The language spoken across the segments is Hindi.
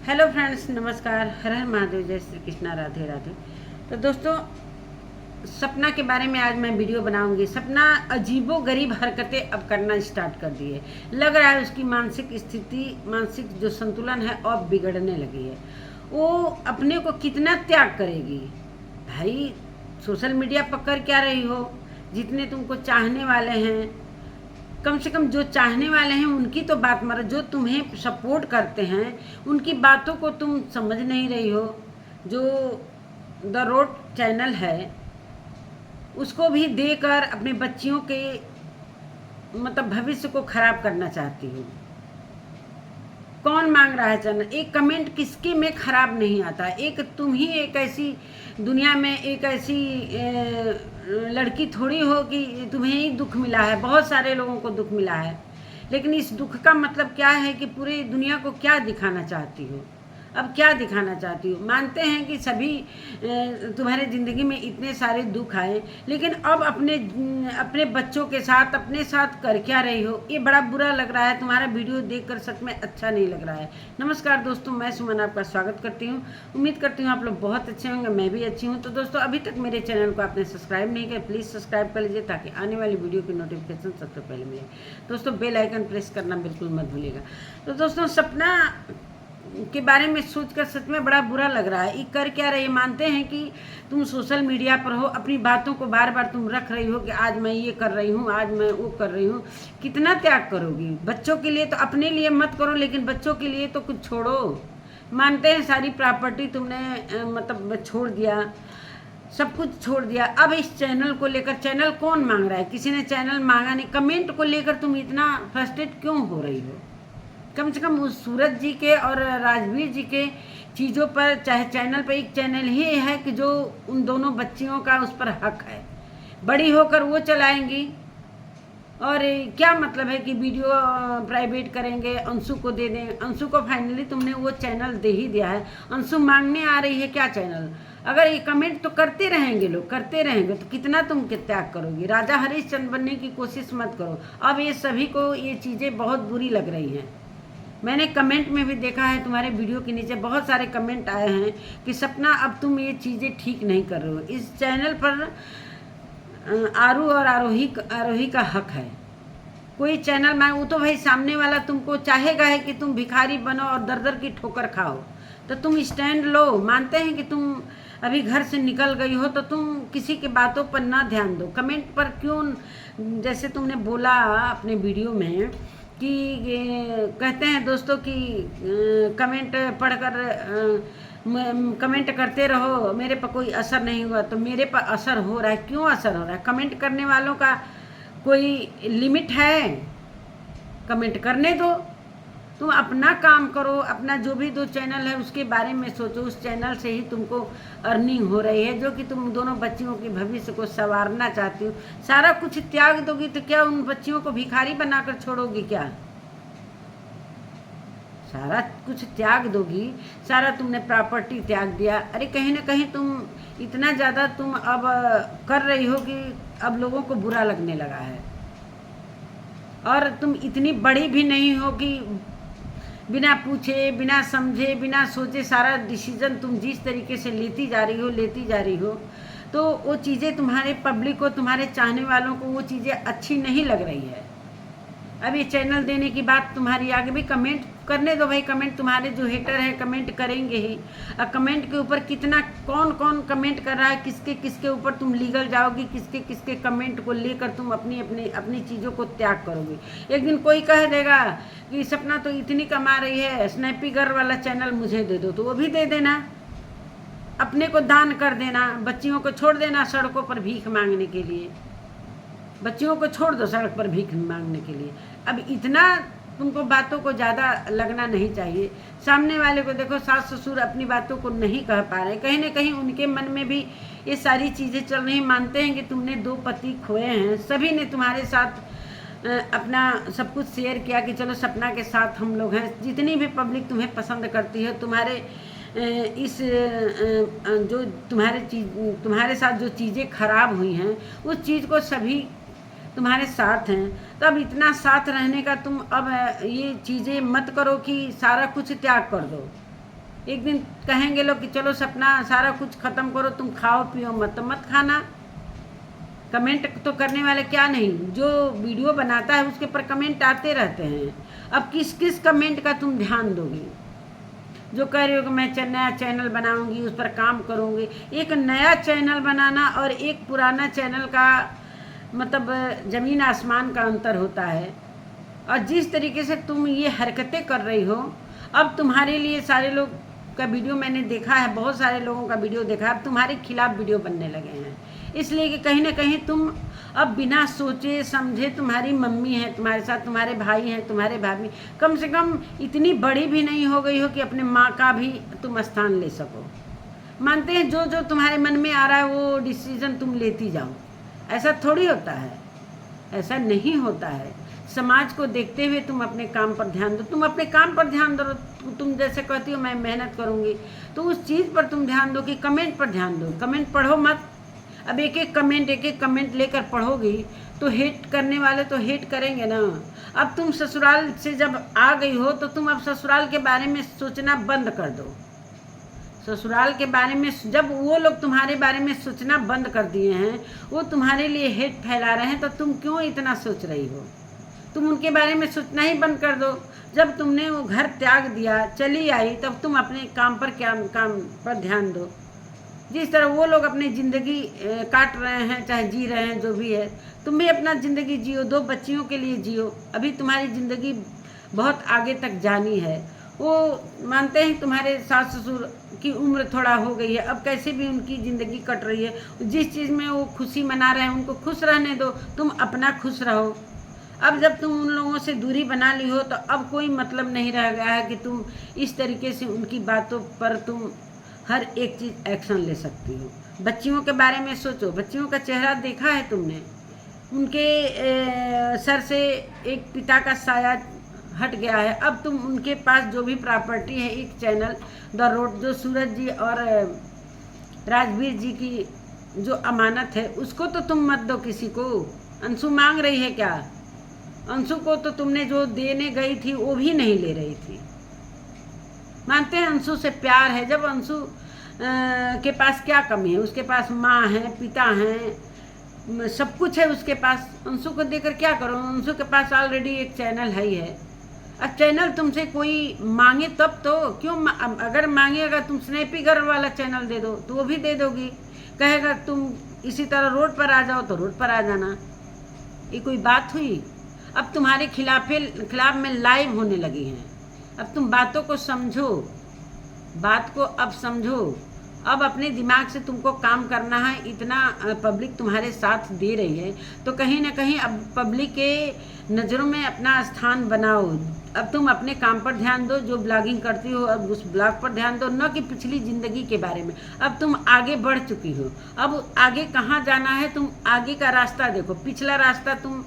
हेलो फ्रेंड्स, नमस्कार। हर हर महादेव, जय श्री कृष्णा, राधे राधे। तो दोस्तों, सपना के बारे में आज मैं वीडियो बनाऊंगी। सपना अजीबो गरीब हरकतें अब करना स्टार्ट कर दी है। लग रहा है उसकी मानसिक स्थिति, मानसिक जो संतुलन है अब बिगड़ने लगी है। वो अपने को कितना त्याग करेगी भाई। सोशल मीडिया पकड़ क्या रही हो? जितने तुमको चाहने वाले हैं, कम से कम जो चाहने वाले हैं उनकी तो बात मारो। जो तुम्हें सपोर्ट करते हैं उनकी बातों को तुम समझ नहीं रही हो। जो द रोड चैनल है उसको भी देकर अपने बच्चियों के मतलब भविष्य को खराब करना चाहती हो। कौन मांग रहा है चैनल? एक कमेंट किसके में खराब नहीं आता। एक तुम ही एक ऐसी दुनिया में एक ऐसी लड़की थोड़ी हो कि तुम्हें ही दुख मिला है। बहुत सारे लोगों को दुख मिला है, लेकिन इस दुख का मतलब क्या है कि पूरी दुनिया को क्या दिखाना चाहती हो? अब क्या दिखाना चाहती हो? मानते हैं कि सभी तुम्हारे ज़िंदगी में इतने सारे दुख आए, लेकिन अब अपने बच्चों के साथ अपने साथ कर क्या रही हो? ये बड़ा बुरा लग रहा है। तुम्हारा वीडियो देखकर सच में अच्छा नहीं लग रहा है। नमस्कार दोस्तों, मैं सुमन आपका स्वागत करती हूँ। उम्मीद करती हूँ आप लोग बहुत अच्छे होंगे, मैं भी अच्छी हूँ। तो दोस्तों, अभी तक मेरे चैनल को आपने सब्सक्राइब नहीं किया, प्लीज़ सब्सक्राइब कर लीजिए ताकि आने वाली वीडियो की नोटिफिकेशन सबसे पहले मिले। दोस्तों, बेल आइकन प्रेस करना बिल्कुल मत भूलिएगा। तो दोस्तों, सपना के बारे में सोचकर सच में बड़ा बुरा लग रहा है। ये कर क्या रही है? मानते हैं कि तुम सोशल मीडिया पर हो, अपनी बातों को बार बार तुम रख रही हो कि आज मैं ये कर रही हूँ, आज मैं वो कर रही हूँ। कितना त्याग करोगी? बच्चों के लिए तो अपने लिए मत करो, लेकिन बच्चों के लिए तो कुछ छोड़ो। मानते हैं सारी प्रॉपर्टी तुमने मतलब छोड़ दिया, सब कुछ छोड़ दिया। अब इस चैनल को लेकर, चैनल कौन मांग रहा है? किसी ने चैनल मांगा नहीं। कमेंट को लेकर तुम इतना फ्रस्ट्रेट क्यों हो रही हो? कम से कम उस सूरज जी के और राजवीर जी के चीज़ों पर, चाहे चैनल पर, एक चैनल ही है कि जो उन दोनों बच्चियों का उस पर हक है। बड़ी होकर वो चलाएंगी, और क्या मतलब है कि वीडियो प्राइवेट करेंगे, अंशु को दे दें। अंशु को फाइनली तुमने वो चैनल दे ही दिया है। अंशु मांगने आ रही है क्या चैनल? अगर ये कमेंट तो करते रहेंगे लोग, करते रहेंगे, तो कितना तुम त्याग करोगी? राजा हरिश्चंद्र बनने की कोशिश मत करो। अब ये सभी को ये चीज़ें बहुत बुरी लग रही हैं। मैंने कमेंट में भी देखा है, तुम्हारे वीडियो के नीचे बहुत सारे कमेंट आए हैं कि सपना अब तुम ये चीज़ें ठीक नहीं कर रहे हो। इस चैनल पर आरू और आरोही का हक है। कोई चैनल मैं वो तो भाई सामने वाला तुमको चाहेगा है कि तुम भिखारी बनो और दर दर की ठोकर खाओ, तो तुम स्टैंड लो। मानते हैं कि तुम अभी घर से निकल गई हो, तो तुम किसी की बातों पर ना ध्यान दो। कमेंट पर क्यों, जैसे तुमने बोला अपने वीडियो में कि कहते हैं दोस्तों कि कमेंट पढ़कर कमेंट करते रहो, मेरे पर कोई असर नहीं हुआ। तो मेरे पर असर हो रहा है। क्यों असर हो रहा है? कमेंट करने वालों का कोई लिमिट है? कमेंट करने दो, तुम अपना काम करो। अपना जो भी दो चैनल है उसके बारे में सोचो। उस चैनल से ही तुमको अर्निंग हो रही है, जो कि तुम दोनों बच्चियों के भविष्य को संवारना चाहती हो। सारा कुछ त्याग दोगी तो क्या उन बच्चियों को भिखारी बनाकर छोड़ोगी क्या? सारा कुछ त्याग दोगी। सारा तुमने प्रॉपर्टी त्याग दिया। अरे कहीं ना कहीं तुम इतना ज़्यादा तुम अब कर रही हो कि अब लोगों को बुरा लगने लगा है। और तुम इतनी बड़ी भी नहीं हो कि बिना पूछे, बिना समझे, बिना सोचे सारा डिसीजन तुम जिस तरीके से लेती जा रही हो, तो वो चीज़ें तुम्हारे पब्लिक को, तुम्हारे चाहने वालों को वो चीज़ें अच्छी नहीं लग रही है। अब ये चैनल देने की बात तुम्हारी आगे भी कमेंट करने दो भाई। कमेंट तुम्हारे जो हेटर हैं कमेंट करेंगे ही। और कमेंट के ऊपर कितना कौन कौन कमेंट कर रहा है, किसके किसके ऊपर तुम लीगल जाओगी, किसके किसके कमेंट को लेकर तुम अपनी चीज़ों को त्याग करोगी। एक दिन कोई कह देगा कि सपना तो इतनी कमा रही है, स्नैपी गर्ल वाला चैनल मुझे दे दो, तो वो भी दे देना। अपने को दान कर देना। बच्चियों को छोड़ देना सड़कों पर भीख मांगने के लिए। बच्चियों को छोड़ दो सड़क पर भीख मांगने के लिए। अब इतना तुमको बातों को ज़्यादा लगना नहीं चाहिए। सामने वाले को देखो, सास ससुर अपनी बातों को नहीं कह पा रहे, कहीं ना कहीं उनके मन में भी ये सारी चीज़ें चल रही। मानते हैं कि तुमने 2 पति खोए हैं, सभी ने तुम्हारे साथ अपना सब कुछ शेयर किया कि चलो सपना के साथ हम लोग हैं। जितनी भी पब्लिक तुम्हें पसंद करती है, तुम्हारे इस जो तुम्हारे साथ जो चीज़ें खराब हुई हैं उस चीज़ को सभी तुम्हारे साथ हैं। तो अब इतना साथ रहने का तुम अब ये चीज़ें मत करो कि सारा कुछ त्याग कर दो। एक दिन कहेंगे लोग कि चलो सपना सारा कुछ ख़त्म करो, तुम खाओ पियो मत, तो मत खाना। कमेंट तो करने वाले क्या नहीं, जो वीडियो बनाता है उसके पर कमेंट आते रहते हैं। अब किस किस कमेंट का तुम ध्यान दोगी? जो कह रही हो कि मैं नया चैनल बनाऊंगी, उस पर काम करूंगी। एक नया चैनल बनाना और एक पुराना चैनल का मतलब ज़मीन आसमान का अंतर होता है। और जिस तरीके से तुम ये हरकतें कर रही हो, अब तुम्हारे लिए सारे लोग का वीडियो मैंने देखा है, बहुत सारे लोगों का वीडियो देखा, अब तुम्हारे खिलाफ वीडियो बनने लगे हैं। इसलिए कि कहीं ना कहीं तुम अब बिना सोचे समझे, तुम्हारी मम्मी है तुम्हारे साथ, तुम्हारे भाई हैं, तुम्हारे भाभी, कम से कम इतनी बड़ी भी नहीं हो गई हो कि अपने माँ का भी तुम स्थान ले सको। मानते हैं जो जो तुम्हारे मन में आ रहा है वो डिसीजन तुम लेती जाओ, ऐसा थोड़ी होता है, ऐसा नहीं होता है। समाज को देखते हुए तुम अपने काम पर ध्यान दो, तुम अपने काम पर ध्यान दो। तुम जैसे कहती हो मैं मेहनत करूँगी, तो उस चीज़ पर तुम ध्यान दो कि कमेंट पर ध्यान दो। कमेंट पढ़ो मत। अब एक एक कमेंट लेकर पढ़ोगी तो हेट करने वाले तो हेट करेंगे ना। अब तुम ससुराल से जब आ गई हो तो तुम अब ससुराल के बारे में सोचना बंद कर दो। ससुराल के बारे में जब वो लोग तुम्हारे बारे में सोचना बंद कर दिए हैं, वो तुम्हारे लिए हेट फैला रहे हैं, तो तुम क्यों इतना सोच रही हो? तुम उनके बारे में सोचना ही बंद कर दो। जब तुमने वो घर त्याग दिया, चली आई, तब तुम अपने काम पर ध्यान दो। जिस तरह वो लोग अपनी ज़िंदगी काट रहे हैं, चाहे जी रहे हैं, जो भी है, तुम भी अपना ज़िंदगी जियो, 2 बच्चियों के लिए जियो। अभी तुम्हारी ज़िंदगी बहुत आगे तक जानी है। वो मानते हैं तुम्हारे सास ससुर की उम्र थोड़ा हो गई है, अब कैसे भी उनकी ज़िंदगी कट रही है। जिस चीज़ में वो खुशी मना रहे हैं उनको खुश रहने दो, तुम अपना खुश रहो। अब जब तुम उन लोगों से दूरी बना ली हो तो अब कोई मतलब नहीं रह गया है कि तुम इस तरीके से उनकी बातों पर तुम हर एक चीज़ एक्शन ले सकती हो। बच्चियों के बारे में सोचो, बच्चियों का चेहरा देखा है तुमने? उनके सर से एक पिता का साया हट गया है। अब तुम उनके पास जो भी प्रॉपर्टी है, एक चैनल द रोड, जो सूरज जी और राजवीर जी की जो अमानत है, उसको तो तुम मत दो किसी को। अंशु मांग रही है क्या? अंशु को तो तुमने जो देने गई थी वो भी नहीं ले रही थी। मानते हैं अंशु से प्यार है। जब अंशु के पास क्या कमी है? उसके पास माँ है, पिता हैं, सब कुछ है उसके पास। अंशु को देकर क्या करो? अंशु के पास ऑलरेडी एक चैनल है ही है। अब चैनल तुमसे कोई मांगे तब तो क्यों? अगर मांगे, अगर तुम स्नैपी गर्ल वाला चैनल दे दो तो वो भी दे दोगी। कहेगा तुम इसी तरह रोड पर आ जाओ तो रोड पर आ जाना। ये कोई बात हुई? अब तुम्हारे खिलाफ में लाइव होने लगी हैं। अब तुम बातों को समझो, बात को अब समझो। अब अपने दिमाग से तुमको काम करना है। इतना पब्लिक तुम्हारे साथ दे रही है तो कहीं ना कहीं अब पब्लिक के नज़रों में अपना स्थान बनाओ। अब तुम अपने काम पर ध्यान दो, जो ब्लॉगिंग करती हो अब उस ब्लॉग पर ध्यान दो, न कि पिछली ज़िंदगी के बारे में। अब तुम आगे बढ़ चुकी हो, अब आगे कहाँ जाना है तुम आगे का रास्ता देखो। पिछला रास्ता तुम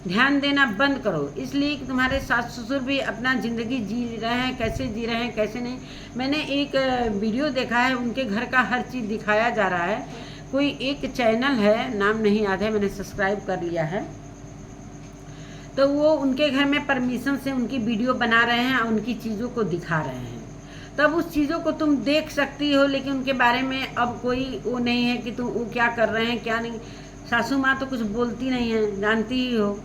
ध्यान देना बंद करो। इसलिए कि तुम्हारे सास ससुर भी अपना ज़िंदगी जी रहे हैं, कैसे जी रहे हैं कैसे नहीं। मैंने एक वीडियो देखा है, उनके घर का हर चीज़ दिखाया जा रहा है। कोई एक चैनल है, नाम नहीं याद है, मैंने सब्सक्राइब कर लिया है। तो वो उनके घर में परमिशन से उनकी वीडियो बना रहे हैं और उनकी चीज़ों को दिखा रहे हैं। तब उस चीज़ों को तुम देख सकती हो, लेकिन उनके बारे में अब कोई वो नहीं है कि तुम वो क्या कर रहे हैं क्या नहीं। सासू माँ तो कुछ बोलती नहीं है, जानती ही हो।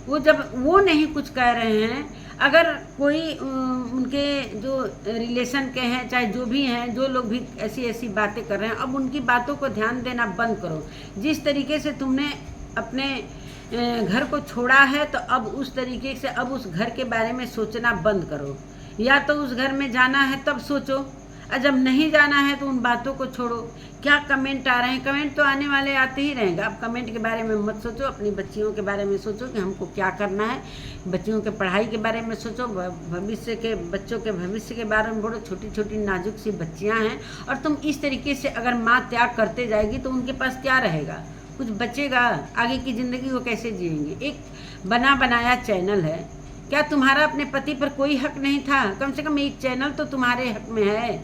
वो जब वो नहीं कुछ कह रहे हैं, अगर कोई उनके जो रिलेशन के हैं, चाहे जो भी हैं, जो लोग भी ऐसी ऐसी बातें कर रहे हैं, अब उनकी बातों को ध्यान देना बंद करो। जिस तरीके से तुमने अपने घर को छोड़ा है तो अब उस तरीके से अब उस घर के बारे में सोचना बंद करो। या तो उस घर में जाना है तब सोचो, और जब नहीं जाना है तो उन बातों को छोड़ो। क्या कमेंट आ रहे हैं? कमेंट तो आने वाले आते ही रहेंगे। अब कमेंट के बारे में मत सोचो, अपनी बच्चियों के बारे में सोचो कि हमको क्या करना है। बच्चियों के पढ़ाई के बारे में सोचो, भविष्य के बच्चों के भविष्य के बारे में बोलो। छोटी छोटी नाजुक सी बच्चियां हैं, और तुम इस तरीके से अगर माँ त्याग करते जाएगी तो उनके पास क्या रहेगा? कुछ बचेगा? आगे की ज़िंदगी वो कैसे जिएंगे? एक बना बनाया चैनल है। क्या तुम्हारा अपने पति पर कोई हक नहीं था? कम से कम एक चैनल तो तुम्हारे हक में है,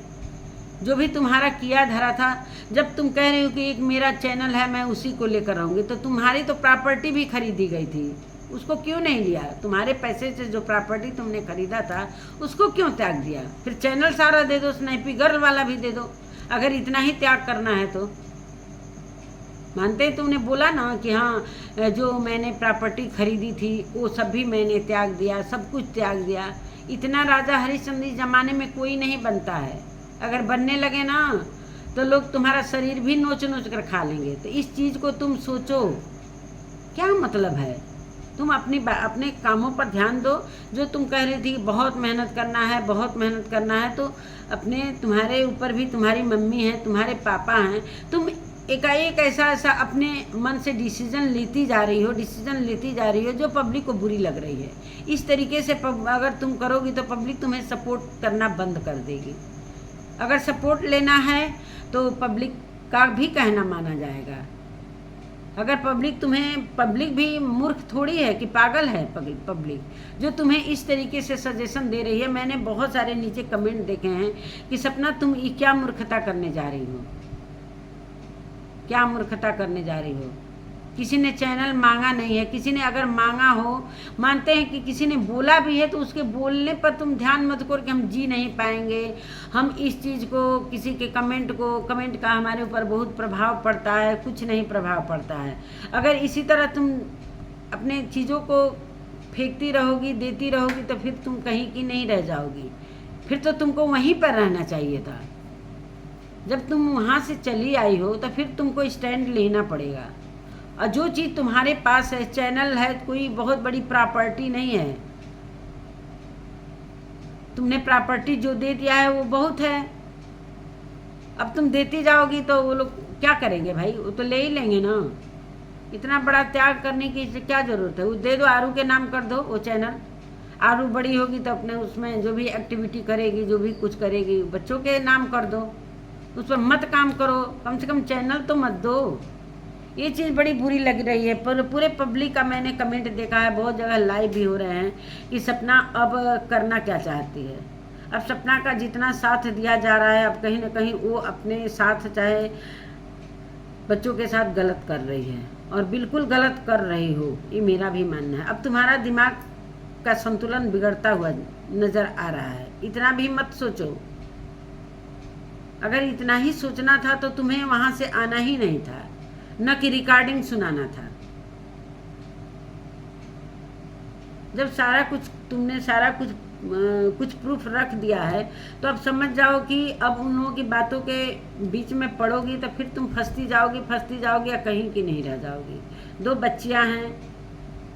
जो भी तुम्हारा किया धरा था। जब तुम कह रही हो कि एक मेरा चैनल है, मैं उसी को लेकर आऊँगी, तो तुम्हारी तो प्रॉपर्टी भी खरीदी गई थी। उसको क्यों नहीं लिया? तुम्हारे पैसे से जो प्रॉपर्टी तुमने खरीदा था उसको क्यों त्याग दिया? फिर चैनल सारा दे दो, स्नैपी गर्ल वाला भी दे दो, अगर इतना ही त्याग करना है तो। मानते हैं, तुमने बोला ना कि हाँ जो मैंने प्रॉपर्टी खरीदी थी वो सब भी मैंने त्याग दिया, सब कुछ त्याग दिया। इतना राजा हरिश्चंद्र इस जमाने में कोई नहीं बनता है। अगर बनने लगे ना तो लोग तुम्हारा शरीर भी नोच नोच कर खा लेंगे। तो इस चीज़ को तुम सोचो, क्या मतलब है? तुम अपने कामों पर ध्यान दो। जो तुम कह रही थी बहुत मेहनत करना है, बहुत मेहनत करना है, तो तुम्हारे ऊपर भी तुम्हारी मम्मी है, तुम्हारे पापा हैं। तुम एकाएक ऐसा अपने मन से डिसीजन लेती जा रही हो जो पब्लिक को बुरी लग रही है। इस तरीके से अगर तुम करोगी तो पब्लिक तुम्हें सपोर्ट करना बंद कर देगी। अगर सपोर्ट लेना है तो पब्लिक का भी कहना माना जाएगा। अगर पब्लिक भी मूर्ख थोड़ी है कि पागल है पब्लिक, जो तुम्हें इस तरीके से सजेशन दे रही है। मैंने बहुत सारे नीचे कमेंट देखे हैं कि सपना तुम ये क्या मूर्खता करने जा रही हो, क्या मूर्खता करने जा रही हो? किसी ने चैनल मांगा नहीं है, किसी ने अगर मांगा हो, मानते हैं कि किसी ने बोला भी है तो उसके बोलने पर तुम ध्यान मत करो कि हम जी नहीं पाएंगे, हम इस चीज़ को, किसी के कमेंट का हमारे ऊपर बहुत प्रभाव पड़ता है। कुछ नहीं प्रभाव पड़ता है। अगर इसी तरह तुम अपने चीज़ों को फेंकती रहोगी, देती रहोगी, तो फिर तुम कहीं की नहीं रह जाओगी। फिर तो तुमको वहीं पर रहना चाहिए था। जब तुम वहाँ से चली आई हो तो फिर तुमको स्टैंड लेना पड़ेगा। और जो चीज़ तुम्हारे पास है, चैनल है, कोई बहुत बड़ी प्रॉपर्टी नहीं है। तुमने प्रॉपर्टी जो दे दिया है वो बहुत है। अब तुम देती जाओगी तो वो लोग क्या करेंगे भाई? वो तो ले ही लेंगे ना। इतना बड़ा त्याग करने की क्या ज़रूरत है? वो दे दो, आरू के नाम कर दो वो चैनल। आरू बड़ी होगी तो अपने उसमें जो भी एक्टिविटी करेगी, जो भी कुछ करेगी, बच्चों के नाम कर दो, उस पर मत काम करो। कम से कम चैनल तो मत दो। ये चीज़ बड़ी बुरी लग रही है। पर पूरे पब्लिक का मैंने कमेंट देखा है, बहुत जगह लाइव भी हो रहे हैं कि सपना अब करना क्या चाहती है। अब सपना का जितना साथ दिया जा रहा है, अब कहीं ना कहीं वो अपने साथ, चाहे बच्चों के साथ गलत कर रही है, और बिल्कुल गलत कर रही हो, ये मेरा भी मानना है। अब तुम्हारा दिमाग का संतुलन बिगड़ता हुआ नज़र आ रहा है। इतना भी मत सोचो। अगर इतना ही सोचना था तो तुम्हें वहाँ से आना ही नहीं था, न कि रिकॉर्डिंग सुनाना था। जब तुमने सारा कुछ प्रूफ रख दिया है तो अब समझ जाओ कि अब उन लोगों की बातों के बीच में पड़ोगी तो फिर तुम फंसती जाओगी या कहीं की नहीं रह जाओगी। 2 बच्चियां हैं,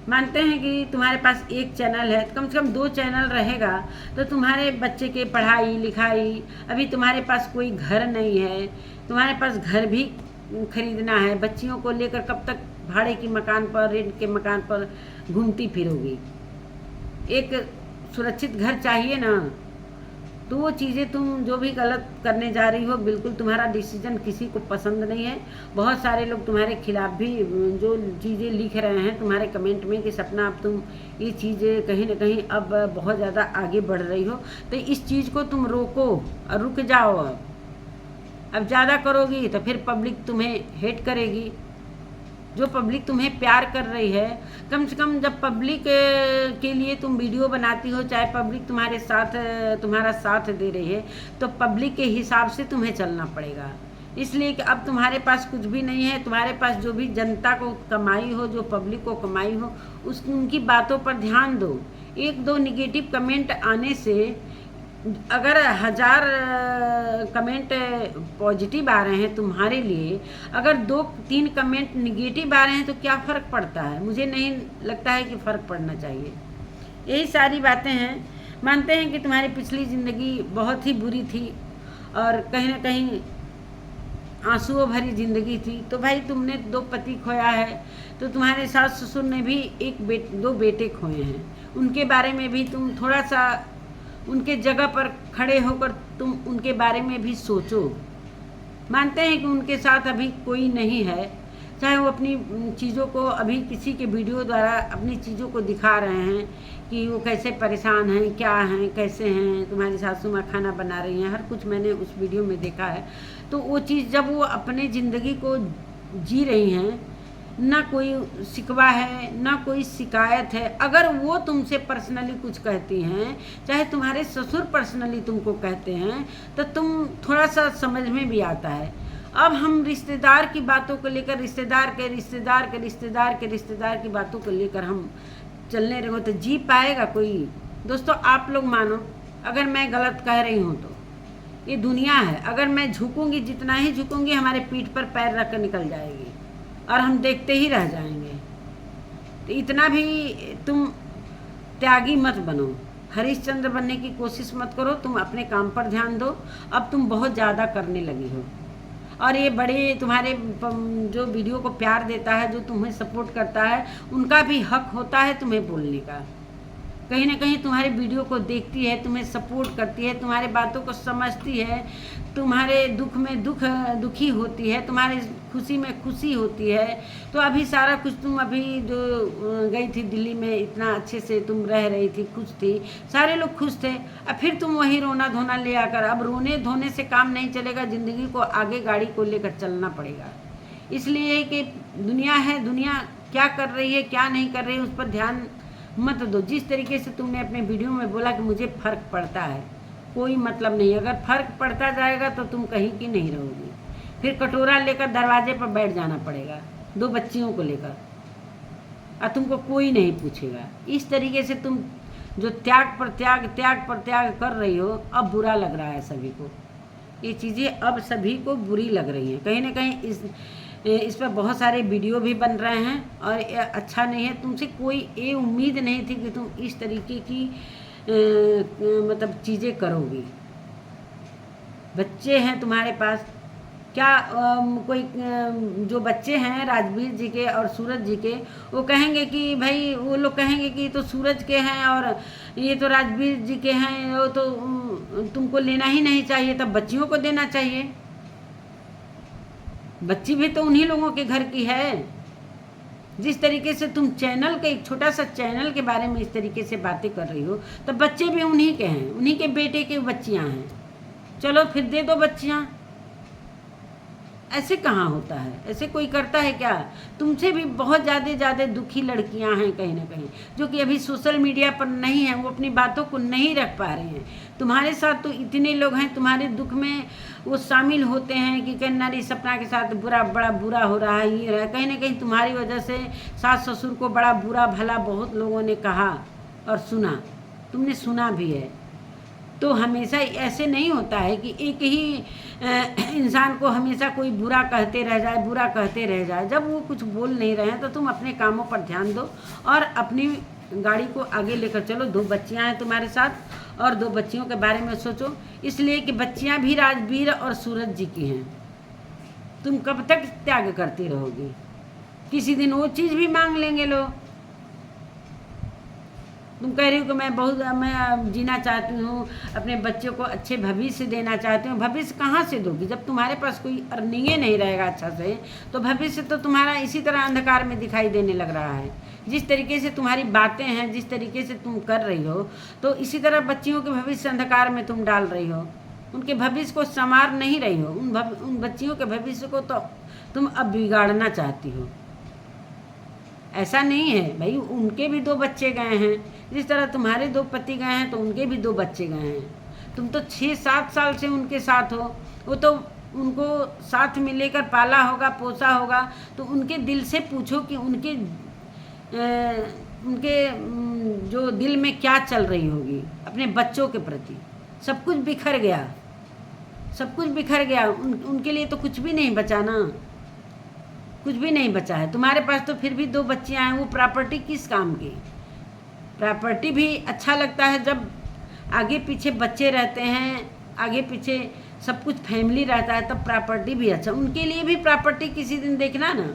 मानते हैं कि तुम्हारे पास एक चैनल है, कम से कम 2 चैनल रहेगा तो तुम्हारे बच्चे के पढ़ाई लिखाई। अभी तुम्हारे पास कोई घर नहीं है, तुम्हारे पास घर भी खरीदना है। बच्चियों को लेकर कब तक भाड़े की मकान पर, रेंट के मकान पर घूमती फिरोगी? एक सुरक्षित घर चाहिए ना। तो वो चीज़ें तुम जो भी गलत करने जा रही हो, बिल्कुल तुम्हारा डिसीजन किसी को पसंद नहीं है। बहुत सारे लोग तुम्हारे खिलाफ भी जो चीज़ें लिख रहे हैं तुम्हारे कमेंट में कि सपना अब तुम ये चीज़ें कहीं ना कहीं अब बहुत ज़्यादा आगे बढ़ रही हो, तो इस चीज़ को तुम रोको और रुक जाओ। अब ज़्यादा करोगी तो फिर पब्लिक तुम्हें हेट करेगी। जो पब्लिक तुम्हें प्यार कर रही है, कम से कम जब पब्लिक के लिए तुम वीडियो बनाती हो, चाहे पब्लिक तुम्हारा साथ दे रही है, तो पब्लिक के हिसाब से तुम्हें चलना पड़ेगा। इसलिए कि अब तुम्हारे पास कुछ भी नहीं है। तुम्हारे पास जो भी जनता को कमाई हो, जो पब्लिक को कमाई हो, उनकी बातों पर ध्यान दो। 1-2 निगेटिव कमेंट आने से, अगर 1000 कमेंट पॉजिटिव आ रहे हैं तुम्हारे लिए, अगर 2-3 कमेंट निगेटिव आ रहे हैं तो क्या फ़र्क पड़ता है? मुझे नहीं लगता है कि फ़र्क पड़ना चाहिए। यही सारी बातें हैं। मानते हैं कि तुम्हारी पिछली ज़िंदगी बहुत ही बुरी थी और कहीं ना कहीं आंसुओं भरी ज़िंदगी थी। तो भाई तुमने 2 पति खोया है, तो तुम्हारे सास ससुर ने भी 2 बेटे खोए हैं। उनके बारे में भी तुम थोड़ा सा उनके जगह पर खड़े होकर तुम उनके बारे में भी सोचो। मानते हैं कि उनके साथ अभी कोई नहीं है, चाहे वो अपनी चीज़ों को अभी किसी के वीडियो द्वारा अपनी चीज़ों को दिखा रहे हैं कि वो कैसे परेशान हैं, क्या हैं, कैसे हैं, तुम्हारी सासू माँ खाना बना रही हैं, हर कुछ मैंने उस वीडियो में देखा है। तो वो चीज़ जब वो अपने ज़िंदगी को जी रही हैं, ना कोई शिकवा है, ना कोई शिकायत है। अगर वो तुमसे पर्सनली कुछ कहती हैं, चाहे तुम्हारे ससुर पर्सनली तुमको कहते हैं, तो तुम थोड़ा सा समझ में भी आता है। अब हम रिश्तेदार की बातों को लेकर, रिश्तेदार की बातों को लेकर हम चलने रहो तो जी पाएगा कोई? दोस्तों आप लोग मानो, अगर मैं गलत कह रही हूँ तो ये दुनिया है, अगर मैं झुकूंगी, जितना ही झुकूंगी हमारे पीठ पर पैर रख कर निकल जाएगी और हम देखते ही रह जाएंगे। तो इतना भी तुम त्यागी मत बनो, हरिश्चंद्र बनने की कोशिश मत करो, तुम अपने काम पर ध्यान दो। अब तुम बहुत ज़्यादा करने लगी हो, और ये बड़े तुम्हारे जो वीडियो को प्यार देता है, जो तुम्हें सपोर्ट करता है, उनका भी हक होता है तुम्हें बोलने का। कहीं ना कहीं तुम्हारे वीडियो को देखती है, तुम्हें सपोर्ट करती है, तुम्हारे बातों को समझती है, तुम्हारे दुख में दुखी होती है, तुम्हारे खुशी में खुशी होती है। तो अभी सारा कुछ तुम अभी जो गई थी दिल्ली में, इतना अच्छे से तुम रह रही थी, खुश थी, सारे लोग खुश थे। अब फिर तुम वही रोना धोना ले आकर, अब रोने धोने से काम नहीं चलेगा, ज़िंदगी को आगे गाड़ी को लेकर चलना पड़ेगा। इसलिए कि दुनिया है, दुनिया क्या कर रही है क्या नहीं कर रही है उस पर ध्यान मत दो। जिस तरीके से तुमने अपने वीडियो में बोला कि मुझे फ़र्क पड़ता है, कोई मतलब नहीं। अगर फ़र्क पड़ता जाएगा तो तुम कहीं की नहीं रहोगी, फिर कटोरा लेकर दरवाजे पर बैठ जाना पड़ेगा 2 बच्चियों को लेकर, और तुमको कोई नहीं पूछेगा। इस तरीके से तुम जो त्याग पर त्याग कर रही हो, अब बुरा लग रहा है सभी को। ये चीज़ें अब सभी को बुरी लग रही हैं। कहीं ना कहीं इस पर बहुत सारे वीडियो भी बन रहे हैं, और अच्छा नहीं है। तुमसे कोई ये उम्मीद नहीं थी कि तुम इस तरीके की मतलब चीज़ें करोगी। बच्चे हैं तुम्हारे पास, क्या कोई जो बच्चे हैं राजवीर जी के और सूरज जी के, वो कहेंगे कि भाई, वो लोग कहेंगे कि तो सूरज के हैं और ये तो राजवीर जी के हैं, वो तो तुमको लेना ही नहीं चाहिए, तब बच्चियों को देना चाहिए। बच्ची भी तो उन्हीं लोगों के घर की है। जिस तरीके से तुम चैनल के, एक छोटा सा चैनल के बारे में इस तरीके से बातें कर रही हो, तो बच्चे भी उन्हीं के हैं, उन्हीं के बेटे की बच्चियां हैं। चलो फिर दे दो बच्चियां। ऐसे कहाँ होता है? ऐसे कोई करता है क्या? तुमसे भी बहुत ज़्यादा दुखी लड़कियां हैं कहीं ना कहीं, जो कि अभी सोशल मीडिया पर नहीं है, वो अपनी बातों को नहीं रख पा रहे हैं। तुम्हारे साथ तो इतने लोग हैं, तुम्हारे दुख में वो शामिल होते हैं कि नारी सपना के साथ बड़ा बुरा हो रहा है, ये रहा है। कहीं ना कहीं तुम्हारी वजह से सास ससुर को बड़ा बुरा भला बहुत लोगों ने कहा और सुना, तुमने सुना भी है। तो हमेशा ऐसे नहीं होता है कि एक ही इंसान को हमेशा कोई बुरा कहते रह जाए। जब वो कुछ बोल नहीं रहे हैं तो तुम अपने कामों पर ध्यान दो और अपनी गाड़ी को आगे लेकर चलो। 2 बच्चियां हैं तुम्हारे साथ, और 2 बच्चियों के बारे में सोचो, इसलिए कि बच्चियां भी राजवीर और सूरज जी की हैं। तुम कब तक त्याग करती रहोगी? किसी दिन वो चीज़ भी मांग लेंगे लोग। तुम कह रही हो कि मैं जीना चाहती हूँ, अपने बच्चों को अच्छे भविष्य देना चाहती हूँ। भविष्य कहाँ से दोगी जब तुम्हारे पास कोई अर्निंगे नहीं रहेगा अच्छा से? तो भविष्य तो तुम्हारा इसी तरह अंधकार में दिखाई देने लग रहा है। जिस तरीके से तुम्हारी बातें हैं, जिस तरीके से तुम कर रही हो, तो इसी तरह बच्चियों के भविष्य अंधकार में तुम डाल रही हो। उनके भविष्य को संवार नहीं रही हो। उन बच्चियों के भविष्य को तो तुम अब बिगाड़ना चाहती हो। ऐसा नहीं है भाई, उनके भी 2 बच्चे गए हैं, जिस तरह तुम्हारे 2 पति गए हैं तो उनके भी 2 बच्चे गए हैं। तुम तो 6-7 साल से उनके साथ हो, वो तो उनको साथ में लेकर पाला होगा, पोसा होगा। तो उनके दिल से पूछो कि उनके जो दिल में क्या चल रही होगी अपने बच्चों के प्रति। सब कुछ बिखर गया, सब कुछ बिखर गया। उनके लिए तो कुछ भी नहीं बचा ना, कुछ भी नहीं बचा है। तुम्हारे पास तो फिर भी 2 बच्चियां हैं, वो प्रॉपर्टी किस काम की? प्रॉपर्टी भी अच्छा लगता है जब आगे पीछे बच्चे रहते हैं, आगे पीछे सब कुछ फैमिली रहता है, तब प्रॉपर्टी भी अच्छा। उनके लिए भी प्रॉपर्टी किसी दिन देखना ना,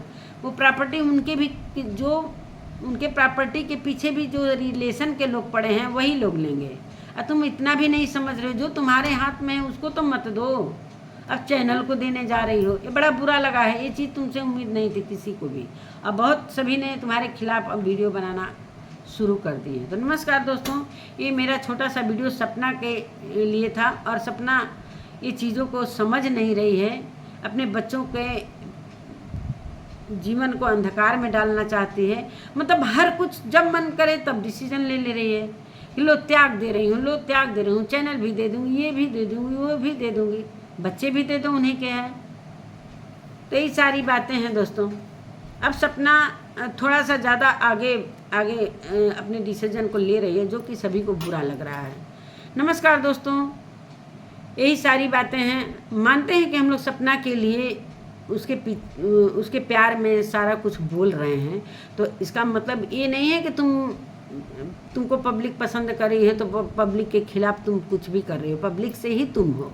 वो प्रॉपर्टी उनके भी, जो उनके प्रॉपर्टी के पीछे भी जो रिलेशन के लोग पड़े हैं वही लोग लेंगे। और तुम इतना भी नहीं समझ रहे हो, जो तुम्हारे हाथ में है उसको तो मत दो, अब चैनल को देने जा रही हो। ये बड़ा बुरा लगा है, ये चीज़ तुमसे उम्मीद नहीं थी किसी को भी। अब बहुत सभी ने तुम्हारे खिलाफ अब वीडियो बनाना शुरू कर दी है। तो नमस्कार दोस्तों, ये मेरा छोटा सा वीडियो सपना के लिए था, और सपना ये चीज़ों को समझ नहीं रही है, अपने बच्चों के जीवन को अंधकार में डालना चाहती है। मतलब हर कुछ जब मन करे तब डिसीजन ले रही है कि लो त्याग दे रही हूँ, लो त्याग दे रही हूँ, चैनल भी दे दूँगी, ये भी दे दूँगी, वो भी दे दूँगी, बच्चे भी दे दूँ, उन्हें क्या है। तो यही सारी बातें हैं दोस्तों। अब सपना थोड़ा सा ज़्यादा आगे आगे अपने डिसीजन को ले रही है, जो कि सभी को बुरा लग रहा है। नमस्कार दोस्तों, यही सारी बातें हैं। मानते हैं कि हम लोग सपना के लिए उसके प्यार में सारा कुछ बोल रहे हैं, तो इसका मतलब ये नहीं है कि तुमको पब्लिक पसंद कर रही है तो पब्लिक के खिलाफ तुम कुछ भी कर रही हो। पब्लिक से ही तुम हो।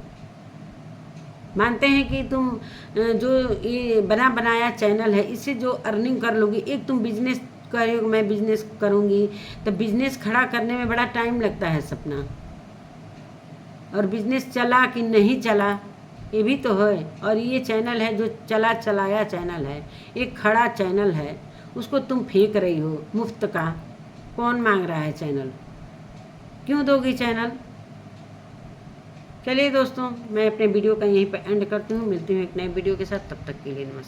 मानते हैं कि तुम जो ये बना बनाया चैनल है, इससे जो अर्निंग कर लोगी, एक तुम बिजनेस कर रही हो, मैं बिजनेस करूँगी, तो बिजनेस खड़ा करने में बड़ा टाइम लगता है सपना, और बिजनेस चला कि नहीं चला ये भी तो है। और ये चैनल है जो चलाया चैनल है, एक खड़ा चैनल है, उसको तुम फेंक रही हो मुफ्त का। कौन मांग रहा है चैनल? क्यों दोगी चैनल? चलिए दोस्तों, मैं अपने वीडियो का यहीं पर एंड करती हूँ। मिलती हूँ एक नए वीडियो के साथ, तब तक के लिए नमस्कार।